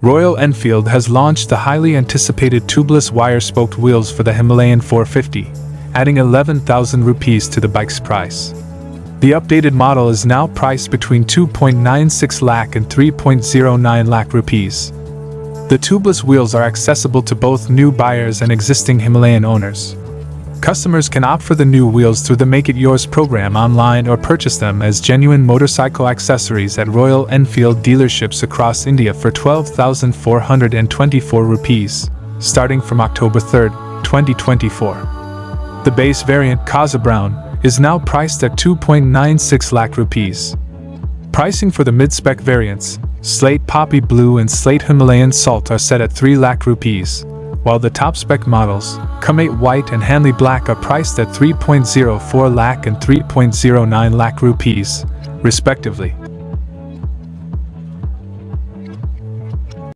Royal Enfield has launched the highly anticipated tubeless wire-spoked wheels for the Himalayan 450, adding 11,000 rupees to the bike's price. The updated model is now priced between 2.96 lakh and 3.09 lakh rupees. The tubeless wheels are accessible to both new buyers and existing Himalayan owners. Customers can opt for the new wheels through the Make It Yours program online or purchase them as genuine motorcycle accessories at Royal Enfield dealerships across India for 12,424 rupees, starting from October 3, 2024. The base variant, Kaza Brown, is now priced at 2.96 lakh rupees. Pricing for the mid-spec variants, Slate Poppy Blue and Slate Himalayan Salt, are set at 3 lakh rupees, while the top-spec models, Comet White and Hanley Black, are priced at 3.04 lakh and 3.09 lakh rupees, respectively.